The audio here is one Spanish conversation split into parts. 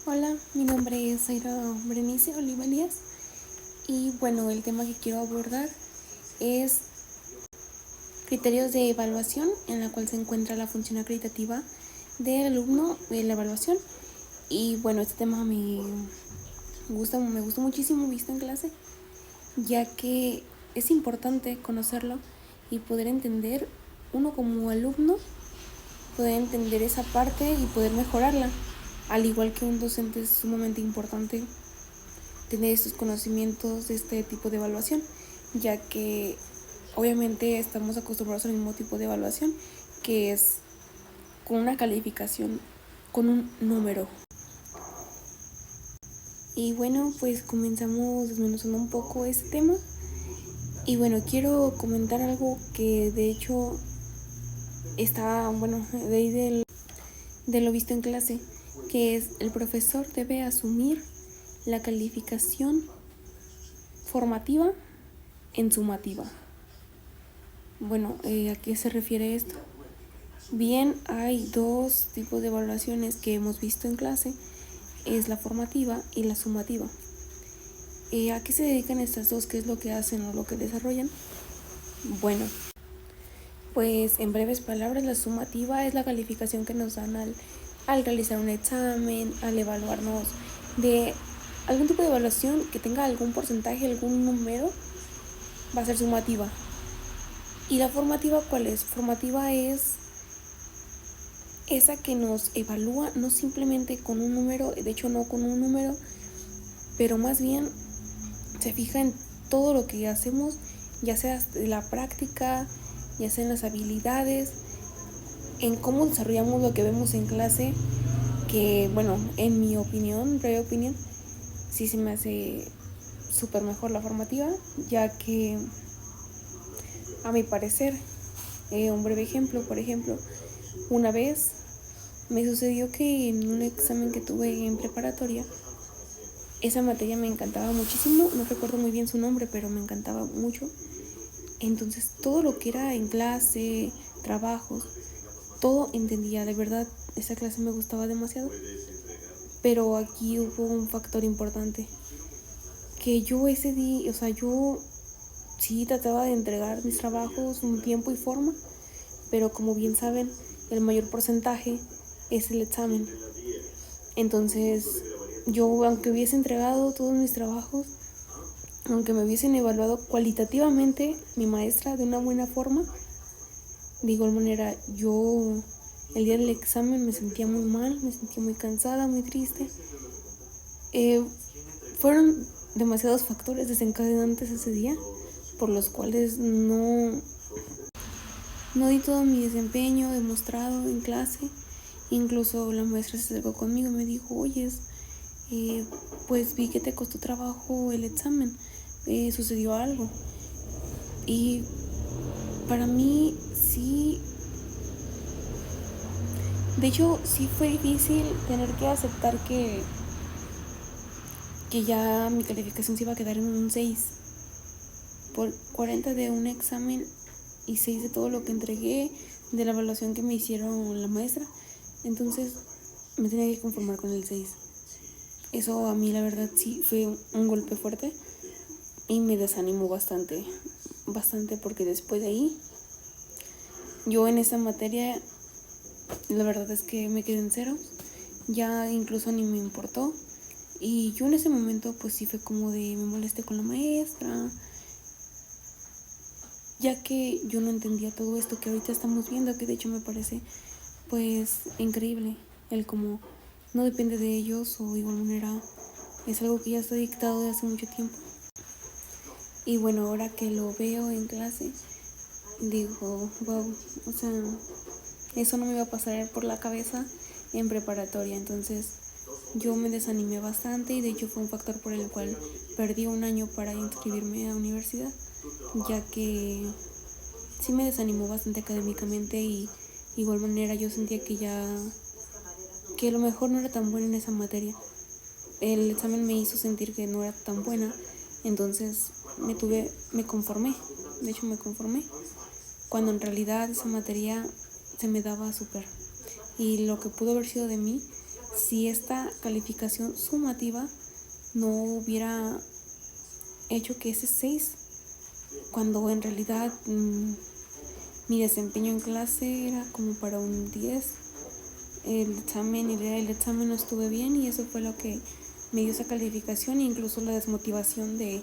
Hola, mi nombre es Zaira Berenice Oliva Elías y bueno, el tema que quiero abordar es criterios de evaluación en la cual se encuentra la función acreditativa del alumno de la evaluación. Y bueno, este tema me gusta muchísimo visto en clase, ya que es importante conocerlo y poder entender uno como alumno, poder entender esa parte y poder mejorarla. Al igual que un docente es sumamente importante tener estos conocimientos de este tipo de evaluación, ya que obviamente estamos acostumbrados al mismo tipo de evaluación, que es con una calificación, con un número. Y bueno, pues comenzamos desmenuzando un poco este tema. Y bueno, quiero comentar algo que de hecho está, bueno, de ahí de lo visto en clase, que es el profesor debe asumir la calificación formativa en sumativa. Bueno, ¿a qué se refiere esto? Bien, hay dos tipos de evaluaciones que hemos visto en clase, es la formativa y la sumativa. ¿A qué se dedican estas dos? ¿Qué es lo que hacen o lo que desarrollan? Bueno, pues en breves palabras, la sumativa es la calificación que nos dan al realizar un examen, al evaluarnos de algún tipo de evaluación que tenga algún porcentaje, algún número, va a ser sumativa. ¿Y la formativa cuál es? Formativa es esa que nos evalúa no simplemente con un número, de hecho no con un número, pero más bien se fija en todo lo que hacemos, ya sea de la práctica, ya sea en las habilidades, en cómo desarrollamos lo que vemos en clase, que bueno, en mi opinión, breve opinión, sí se me hace súper mejor la formativa, ya que a mi parecer, un breve ejemplo, por ejemplo, una vez me sucedió que en un examen que tuve en preparatoria, esa materia me encantaba muchísimo, no recuerdo muy bien su nombre, pero me encantaba mucho. Entonces todo lo que era en clase, trabajos, todo entendía, de verdad, esa clase me gustaba demasiado. Pero aquí hubo un factor importante, que yo ese día, o sea, yo sí trataba de entregar mis trabajos en tiempo y forma, pero como bien saben, el mayor porcentaje es el examen. Entonces, yo, aunque hubiese entregado todos mis trabajos, aunque me hubiesen evaluado cualitativamente mi maestra de una buena forma, de igual manera yo el día del examen me sentía muy mal, me sentía muy cansada, muy triste. Eh, Fueron demasiados factores desencadenantes ese día por los cuales no di todo mi desempeño demostrado en clase. Incluso la maestra se acercó conmigo y me dijo, oye, pues vi que te costó trabajo el examen, sucedió algo. Y para mí sí, de hecho sí fue difícil tener que aceptar que ya mi calificación se iba a quedar en un 6 por 40 de un examen y 6 de todo lo que entregué, de la evaluación que me hicieron la maestra. Entonces me tenía que conformar con el 6. Eso a mí la verdad sí fue un golpe fuerte y me desanimó bastante, bastante, porque después de ahí yo en esa materia la verdad es que me quedé en cero, ya incluso ni me importó. Y yo en ese momento pues sí fue como de me molesté con la maestra, ya que yo no entendía todo esto que ahorita estamos viendo, que de hecho me parece pues increíble, el como no depende de ellos, o de igual manera es algo que ya está dictado de hace mucho tiempo. Y bueno, ahora que lo veo en clase, digo, wow, o sea, eso no me iba a pasar por la cabeza en preparatoria. Entonces yo me desanimé bastante y de hecho fue un factor por el cual perdí un año para inscribirme a la universidad, ya que sí me desanimó bastante académicamente. Y de igual manera yo sentía que a lo mejor no era tan buena en esa materia. El examen me hizo sentir que no era tan buena, entonces me conformé, de hecho me conformé, cuando en realidad esa materia se me daba súper. Y lo que pudo haber sido de mí si esta calificación sumativa no hubiera hecho que ese 6, cuando en realidad mi desempeño en clase era como para un 10. El examen no estuve bien y eso fue lo que me dio esa calificación e incluso la desmotivación de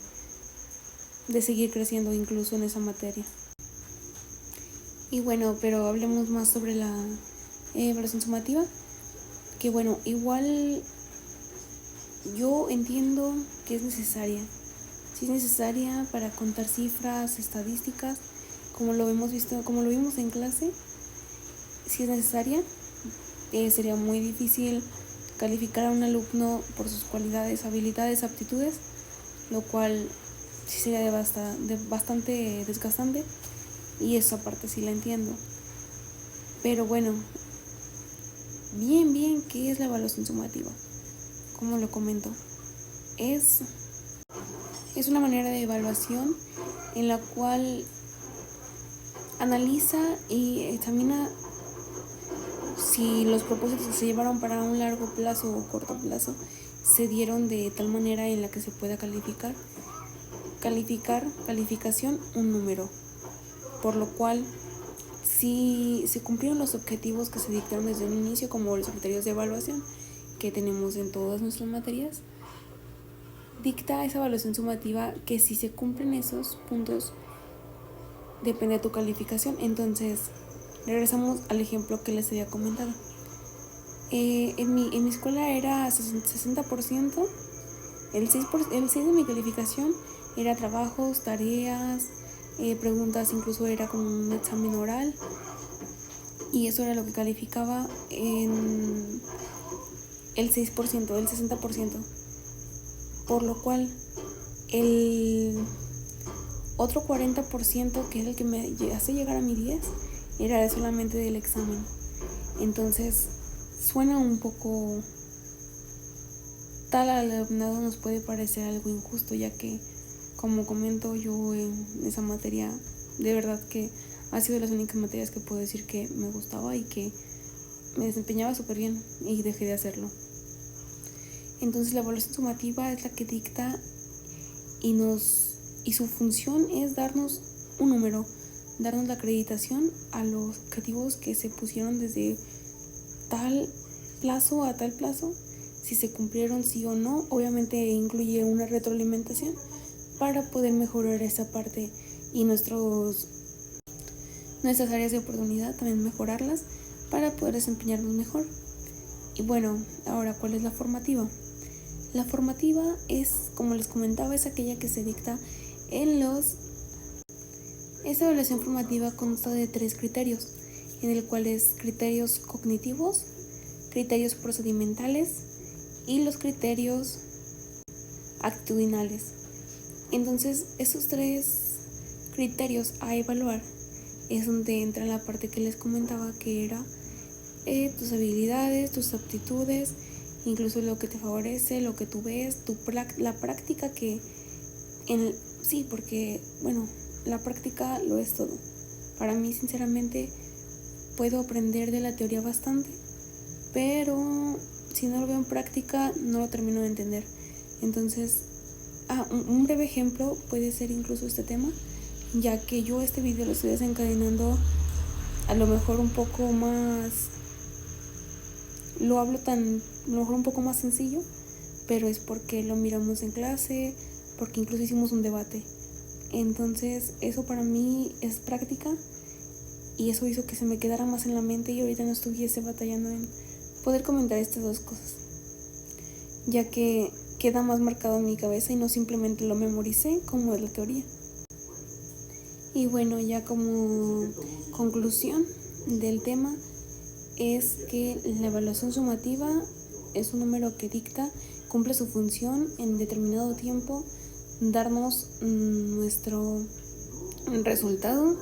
seguir creciendo incluso en esa materia. Y bueno, pero hablemos más sobre la evaluación sumativa, que bueno, igual yo entiendo que es necesaria. Sí es necesaria para contar cifras, estadísticas, como lo vimos en clase. Sí es necesaria. Sería muy difícil calificar a un alumno por sus cualidades, habilidades, aptitudes, lo cual sí sería bastante desgastante, y eso aparte sí la entiendo. Pero bueno, bien, ¿qué es la evaluación sumativa? Como lo comento, es una manera de evaluación en la cual analiza y examina si los propósitos que se llevaron para un largo plazo o corto plazo se dieron de tal manera en la que se pueda calificación, un número, por lo cual si se cumplieron los objetivos que se dictaron desde un inicio, como los criterios de evaluación que tenemos en todas nuestras materias, dicta esa evaluación sumativa que si se cumplen esos puntos depende de tu calificación. Entonces regresamos al ejemplo que les había comentado. En mi escuela era 60%, el 6 de mi calificación era trabajos, tareas, preguntas, incluso era como un examen oral, y eso era lo que calificaba en el 6%, el 60%, por lo cual el otro 40%, que es el que me hace llegar a mi 10, era solamente del examen. Entonces suena un poco, tal alumnado nos puede parecer algo injusto, ya que, como comento, yo en esa materia de verdad que ha sido de las únicas materias que puedo decir que me gustaba y que me desempeñaba súper bien, y dejé de hacerlo. Entonces la evaluación sumativa es la que dicta y su función es darnos un número, darnos la acreditación a los objetivos que se pusieron desde tal plazo a tal plazo, si se cumplieron sí o no. Obviamente incluye una retroalimentación para poder mejorar esa parte y nuestras áreas de oportunidad también mejorarlas para poder desempeñarnos mejor. Y bueno, ahora, ¿cuál es la formativa? La formativa es, como les comentaba, es aquella que se dicta Esta evaluación formativa consta de 3 criterios, en el cual es criterios cognitivos, criterios procedimentales y los criterios actitudinales. Entonces, esos 3 criterios a evaluar es donde entra la parte que les comentaba, que era tus habilidades, tus aptitudes, incluso lo que te favorece, lo que tú ves, la práctica sí, porque bueno, la práctica lo es todo. Para mí, sinceramente, puedo aprender de la teoría bastante, pero si no lo veo en práctica no lo termino de entender. Entonces, un breve ejemplo puede ser incluso este tema, ya que yo este video lo estoy desencadenando a lo mejor un poco más, lo hablo un poco más sencillo, pero es porque lo miramos en clase, porque incluso hicimos un debate. Entonces eso para mí es práctica, y eso hizo que se me quedara más en la mente y ahorita no estuviese batallando en poder comentar estas 2 cosas, ya que queda más marcado en mi cabeza y no simplemente lo memoricé como es la teoría. Y bueno, ya como conclusión del tema es que la evaluación sumativa es un número que cumple su función en determinado tiempo, darnos nuestro resultado